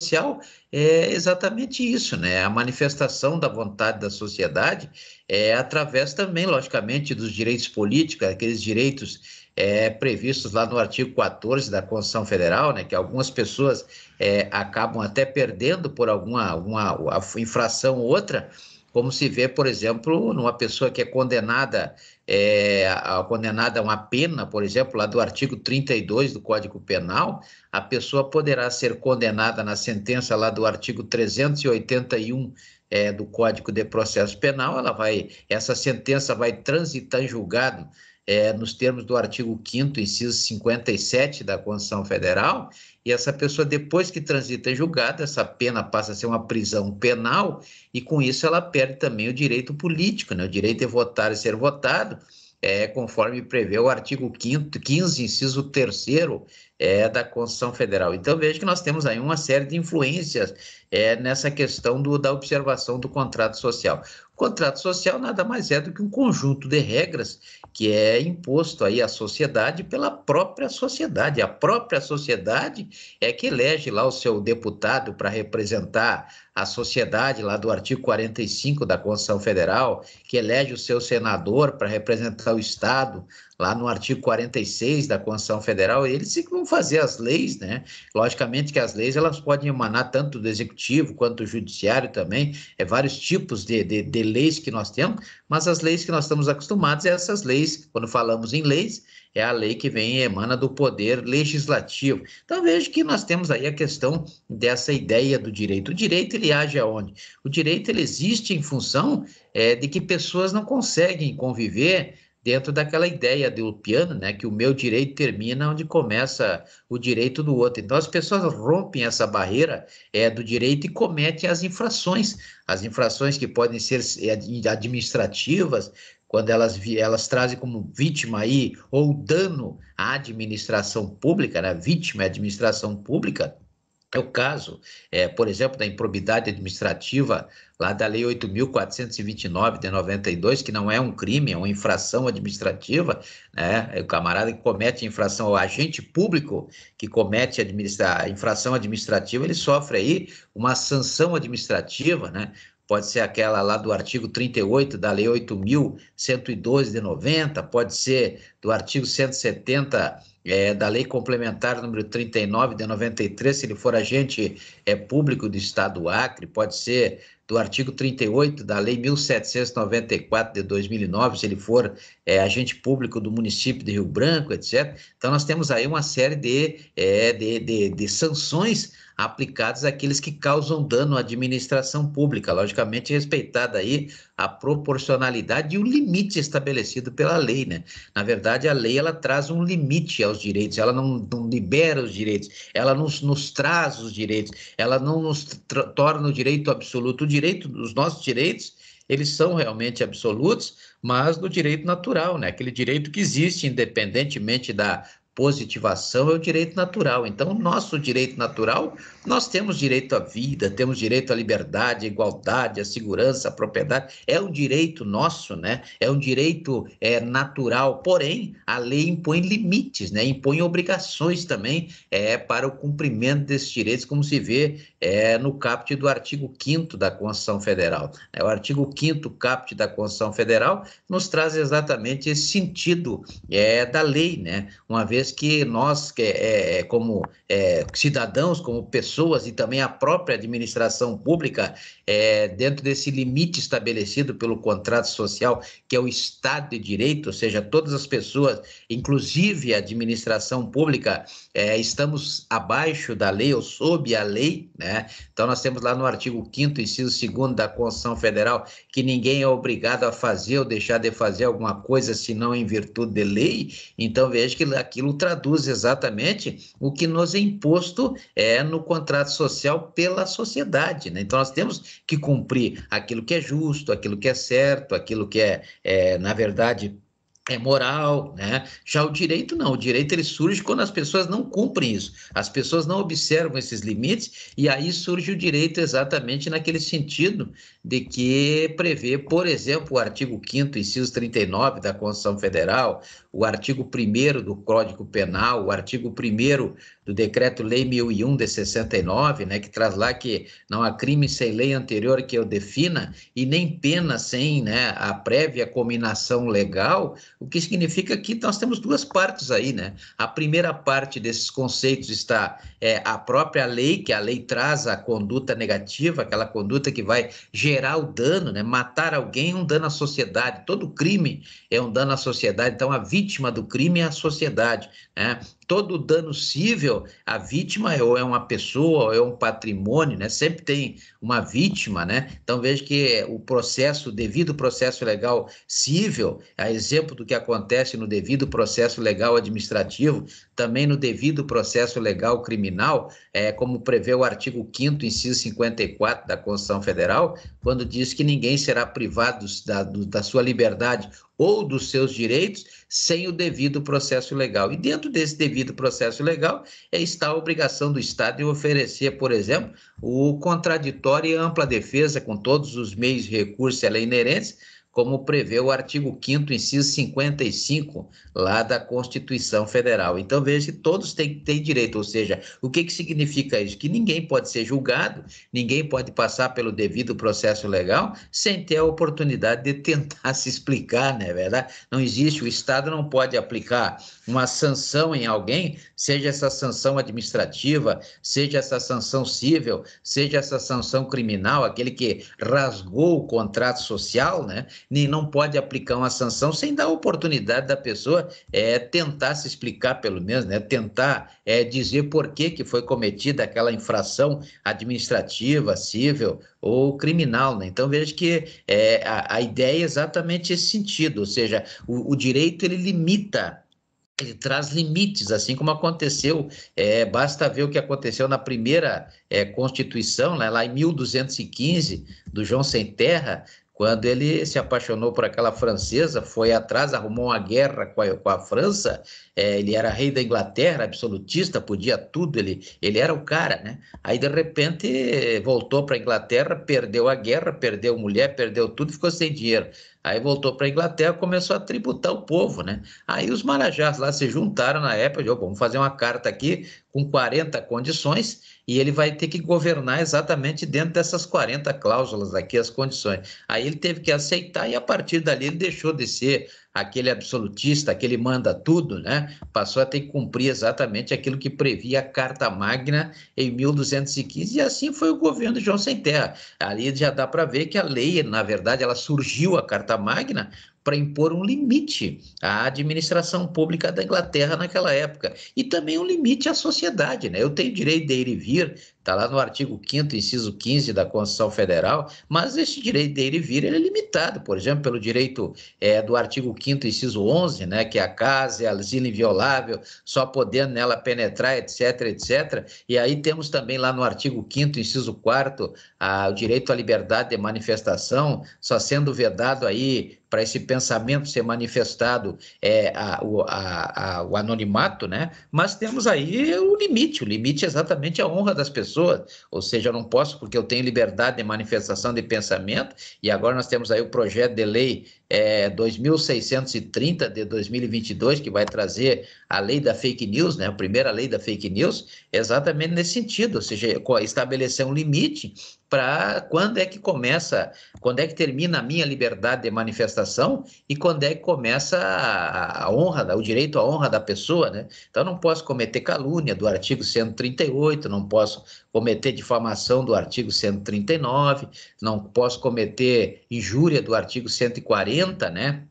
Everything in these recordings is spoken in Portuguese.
social é exatamente isso, né? A manifestação da vontade da sociedade é através também, logicamente, dos direitos políticos, aqueles direitos previstos lá no artigo 14 da Constituição Federal, né? Que algumas pessoas acabam até perdendo por alguma infração ou outra, como se vê, por exemplo, numa pessoa que é condenada condenada a uma pena, por exemplo, lá do artigo 32 do Código Penal, a pessoa poderá ser condenada na sentença lá do artigo 381 do Código de Processo Penal, essa sentença vai transitar em julgado nos termos do artigo 5º, inciso 57 da Constituição Federal, e essa pessoa, depois que transita em julgado, essa pena passa a ser uma prisão penal, e com isso ela perde também o direito político, né? O direito de votar e ser votado, conforme prevê o artigo 15, inciso 3º, da Constituição Federal. Então, veja que nós temos aí uma série de influências nessa questão da observação do contrato social. O contrato social nada mais é do que um conjunto de regras que é imposto aí à sociedade pela própria sociedade. A própria sociedade é que elege lá o seu deputado para representar a sociedade, lá do artigo 45 da Constituição Federal, que elege o seu senador para representar o Estado, lá no artigo 46 da Constituição Federal, eles que vão fazer as leis, né? Logicamente que as leis elas podem emanar tanto do executivo quanto do judiciário também, vários tipos de leis que nós temos, mas as leis que nós estamos acostumados essas leis, quando falamos em leis, é a lei que vem e emana do poder legislativo. Então, vejo que nós temos aí a questão dessa ideia do direito. O direito, ele age aonde? O direito, ele existe em função de que pessoas não conseguem conviver dentro daquela ideia do piano, né, que o meu direito termina onde começa o direito do outro. Então, as pessoas rompem essa barreira do direito e cometem as infrações que podem ser administrativas, quando elas trazem como vítima aí, ou dano à administração pública, né, vítima é administração pública. É o caso, por exemplo, da improbidade administrativa, lá da Lei 8.429 de 92, que não é um crime, é uma infração administrativa, né? O camarada que comete infração, o agente público que comete a infração administrativa, ele sofre aí uma sanção administrativa, né? Pode ser aquela lá do artigo 38 da Lei 8.112 de 90, pode ser do artigo 170 da Lei Complementar número 39 de 93, se ele for agente público do Estado do Acre, pode ser do artigo 38 da Lei 1.794 de 2009, se ele for agente público do município de Rio Branco, etc. Então, nós temos aí uma série de sanções aplicadas àqueles que causam dano à administração pública, logicamente respeitada aí a proporcionalidade e o limite estabelecido pela lei, né? Na verdade, a lei ela traz um limite aos direitos, ela não libera os direitos, ela nos traz os direitos, ela não nos torna o direito absoluto. Os nossos direitos, eles são realmente absolutos, mas no direito natural, né? Aquele direito que existe independentemente da positivação é o direito natural. Então, o nosso direito natural, nós temos direito à vida, temos direito à liberdade, à igualdade, à segurança, à propriedade. É um direito nosso, né? É um direito natural. Porém, a lei impõe limites, né? Impõe obrigações também para o cumprimento desses direitos, como se vê no caput do artigo 5º da Constituição Federal. O artigo 5º caput da Constituição Federal nos traz exatamente esse sentido da lei, né? Uma vez que nós, como cidadãos, como pessoas e também a própria administração pública, dentro desse limite estabelecido pelo contrato social, que é o Estado de Direito, ou seja, todas as pessoas, inclusive a administração pública, estamos abaixo da lei ou sob a lei, né? Então, nós temos lá no artigo 5º, inciso 2º da Constituição Federal, que ninguém é obrigado a fazer ou deixar de fazer alguma coisa, senão em virtude de lei. Então, veja que aquilo traduz exatamente o que nos é imposto no contrato social pela sociedade, né? Então, nós temos que cumprir aquilo que é justo, aquilo que é certo, aquilo que na verdade, moral, né? Já o direito não, o direito ele surge quando as pessoas não cumprem isso, as pessoas não observam esses limites e aí surge o direito exatamente naquele sentido de que prevê, por exemplo, o artigo 5º, inciso 39 da Constituição Federal, o artigo 1º do Código Penal, o artigo 1º do Decreto-Lei 1001 de 69, né, que traz lá que não há crime sem lei anterior que o defina e nem pena sem, né, a prévia cominação legal, o que significa que nós temos duas partes aí, né? A primeira parte desses conceitos está a própria lei, que a lei traz a conduta negativa, aquela conduta que vai gerar o dano, né? Matar alguém é um dano à sociedade, todo crime é um dano à sociedade, então a vítima do crime é a sociedade, né? Todo dano cível, a vítima ou é uma pessoa ou é um patrimônio, né? Sempre tem uma vítima, né? Então veja que o processo, o devido processo legal cível, a exemplo do que acontece no devido processo legal administrativo, também no devido processo legal criminal, como prevê o artigo 5º, inciso 54 da Constituição Federal, quando diz que ninguém será privado da sua liberdade ou dos seus direitos sem o devido processo legal. E dentro desse devido processo legal está a obrigação do Estado de oferecer, por exemplo, o contraditório e ampla defesa com todos os meios e recursos a ela inerentes, como prevê o artigo 5º, inciso 55, lá da Constituição Federal. Então, veja que todos têm direito, ou seja, o que significa isso? Que ninguém pode ser julgado, ninguém pode passar pelo devido processo legal sem ter a oportunidade de tentar se explicar, não é verdade? Não existe, o Estado não pode aplicar uma sanção em alguém, seja essa sanção administrativa, seja essa sanção civil, seja essa sanção criminal, aquele que rasgou o contrato social, né? Nem não pode aplicar uma sanção sem dar a oportunidade da pessoa tentar se explicar, pelo menos, né? Tentar dizer por que foi cometida aquela infração administrativa, civil ou criminal, né? Então, veja que a ideia é exatamente esse sentido, ou seja, o direito ele limita, ele traz limites, assim como aconteceu, basta ver o que aconteceu na primeira Constituição, né, lá em 1215, do João Sem Terra, quando ele se apaixonou por aquela francesa, foi atrás, arrumou uma guerra com a França, ele era rei da Inglaterra, absolutista, podia tudo, ele era o cara, né? Aí, de repente, voltou para a Inglaterra, perdeu a guerra, perdeu mulher, perdeu tudo, ficou sem dinheiro. Aí voltou para a Inglaterra, começou a tributar o povo, né? Aí os marajás lá se juntaram na época, vamos fazer uma carta aqui com 40 condições e ele vai ter que governar exatamente dentro dessas 40 cláusulas aqui, as condições. Aí ele teve que aceitar e a partir dali ele deixou de ser aquele absolutista, aquele manda tudo, né? Passou a ter que cumprir exatamente aquilo que previa a Carta Magna em 1215 e assim foi o governo de João Sem Terra. Ali já dá para ver que a lei, na verdade, ela surgiu, a Carta Magna, para impor um limite à administração pública da Inglaterra naquela época. E também um limite à sociedade, né? Eu tenho direito de ir e vir, está lá no artigo 5º, inciso 15 da Constituição Federal, mas esse direito de ir e vir ele é limitado, por exemplo, pelo direito do artigo 5º, inciso 11, né? Que a casa é asilo inviolável, só podendo nela penetrar, etc, etc. E aí temos também lá no artigo 5º, inciso 4º, o direito à liberdade de manifestação, só sendo vedado aí para esse pensamento ser manifestado o anonimato, né? Mas temos aí o limite é exatamente a honra das pessoas, ou seja, eu não posso, porque eu tenho liberdade de manifestação de pensamento, e agora nós temos aí o projeto de lei 2630 de 2022, que vai trazer a lei da fake news, né? A primeira lei da fake news, exatamente nesse sentido, ou seja, estabelecer um limite para quando é que termina a minha liberdade de manifestação e quando é que começa a honra, o direito à honra da pessoa, né? Então, não posso cometer calúnia do artigo 138, não posso cometer difamação do artigo 139, não posso cometer injúria do artigo 140, né?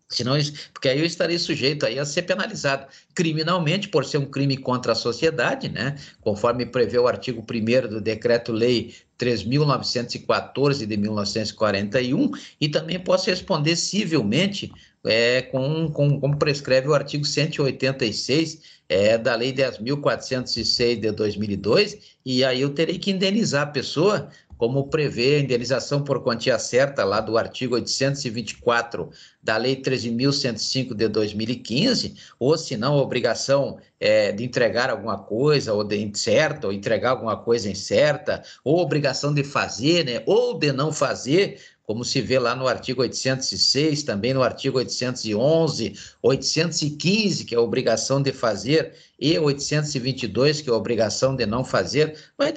Senão, porque aí eu estarei sujeito aí a ser penalizado criminalmente por ser um crime contra a sociedade, né? Conforme prevê o artigo 1º do Decreto-Lei 3.914 de 1941, e também posso responder civilmente como prescreve o artigo 186 da Lei 10.406 de 2002, e aí eu terei que indenizar a pessoa, como prevê a indenização por quantia certa lá do artigo 824 da Lei 13.105 de 2015, ou se não, a obrigação de entregar alguma coisa, ou de incerta, ou entregar alguma coisa incerta, ou obrigação de fazer, né, ou de não fazer, como se vê lá no artigo 806, também no artigo 811, 815, que é a obrigação de fazer, e 822, que é a obrigação de não fazer, vai